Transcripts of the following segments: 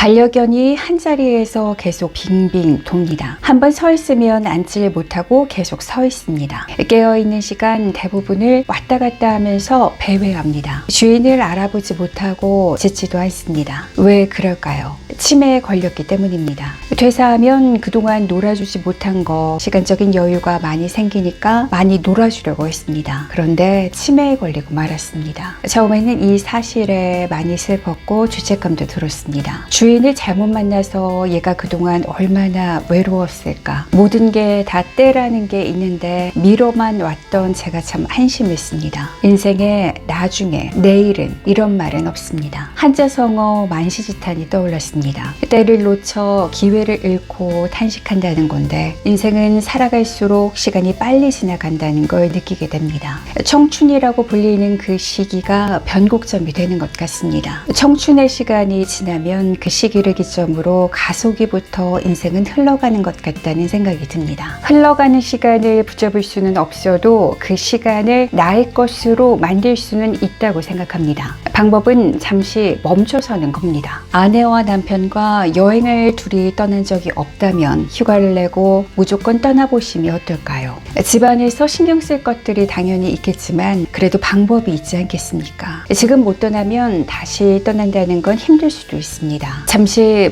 반려견이 한자리에서 계속 빙빙 돕니다. 한번 서 있으면 앉지를 못하고 계속 서 있습니다. 깨어있는 시간 대부분을 왔다 갔다 하면서 배회합니다. 주인을 알아보지 못하고 짖지도 않습니다. 왜 그럴까요? 치매에 걸렸기 때문입니다. 퇴사하면 그동안 놀아주지 못한 거 시간적인 여유가 많이 생기니까 많이 놀아주려고 했습니다. 그런데 치매에 걸리고 말았습니다. 처음에는 이 사실에 많이 슬펐고 죄책감도 들었습니다. 주인을 잘못 만나서 얘가 그동안 얼마나 외로웠을까. 모든 게 다 때라는 게 있는데 미뤄만 왔던 제가 참 한심했습니다. 인생에 나중에 내일은 이런 말은 없습니다. 한자성어 만시지탄이 떠올랐습니다. 때를 놓쳐 기회를 잃고 탄식한다는 건데 인생은 살아갈수록 시간이 빨리 지나간다는 걸 느끼게 됩니다. 청춘이라고 불리는 그 시기가 변곡점이 되는 것 같습니다. 청춘의 시간이 지나면 그 시기를 기점으로 가속이부터 인생은 흘러가는 것 같다는 생각이 듭니다. 흘러가는 시간을 붙잡을 수는 없어도 그 시간을 나의 것으로 만들 수는 있다고 생각합니다. 방법은 잠시 멈춰서는 겁니다. 아내와 남편과 여행을 둘이 떠난 적이 없다면 휴가를 내고 무조건 떠나보시면 어떨까요? 집안에서 신경 쓸 것들이 당연히 있겠지만 그래도 방법이 있지 않겠습니까? 지금 못 떠나면 다시 떠난다는 건 힘들 수도 있습니다. 잠시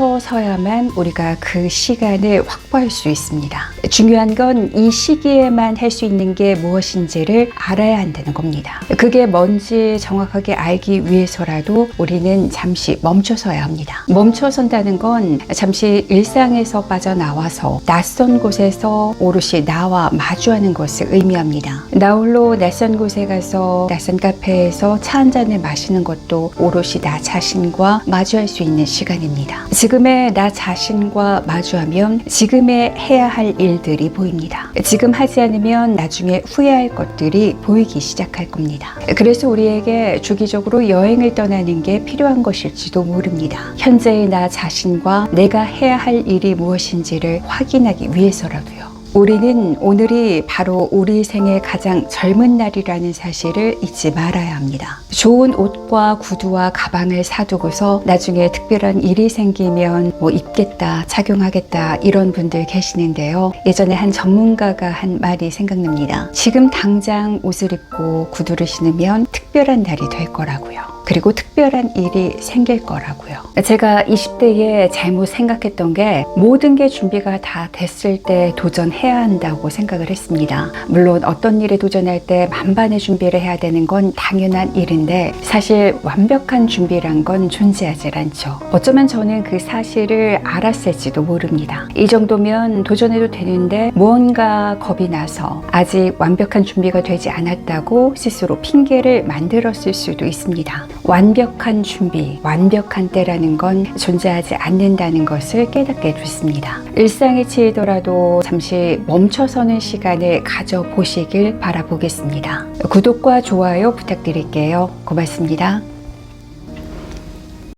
멈춰서야만 우리가 그 시간을 확보할 수 있습니다. 중요한 건 이 시기에만 할 수 있는 게 무엇인지를 알아야 한다는 겁니다. 그게 뭔지 정확하게 알기 위해서라도 우리는 잠시 멈춰서야 합니다. 멈춰선다는 건 잠시 일상에서 빠져나와서 낯선 곳에서 오롯이 나와 마주하는 것을 의미합니다. 나 홀로 낯선 곳에 가서 낯선 카페에서 차 한 잔을 마시는 것도 오롯이 나 자신과 마주할 수 있는 시간입니다. 지금의 나 자신과 마주하면 지금의 해야 할 일들이 보입니다. 지금 하지 않으면 나중에 후회할 것들이 보이기 시작할 겁니다. 그래서 우리에게 주기적으로 여행을 떠나는 게 필요한 것일지도 모릅니다. 현재의 나 자신과 내가 해야 할 일이 무엇인지를 확인하기 위해서라도요. 우리는 오늘이 바로 우리 생의 가장 젊은 날이라는 사실을 잊지 말아야 합니다. 좋은 옷과 구두와 가방을 사두고서 나중에 특별한 일이 생기면 입겠다, 착용하겠다 이런 분들 계시는데요. 예전에 한 전문가가 한 말이 생각납니다. 지금 당장 옷을 입고 구두를 신으면 특별한 날이 될 거라고요. 그리고 특별한 일이 생길 거라고요. 제가 20대에 잘못 생각했던 게 모든 게 준비가 다 됐을 때 도전해야 한다고 생각을 했습니다. 물론 어떤 일에 도전할 때 만반의 준비를 해야 되는 건 당연한 일인데 사실 완벽한 준비란 건 존재하지 않죠. 어쩌면 저는 그 사실을 알았을지도 모릅니다. 이 정도면 도전해도 되는데 무언가 겁이 나서 아직 완벽한 준비가 되지 않았다고 스스로 핑계를 만들었을 수도 있습니다. 완벽한 준비, 완벽한 때라는 건 존재하지 않는다는 것을 깨닫게 됐습니다. 일상에 치이더라도 잠시 멈춰서는 시간을 가져보시길 바라보겠습니다. 구독과 좋아요 부탁드릴게요. 고맙습니다.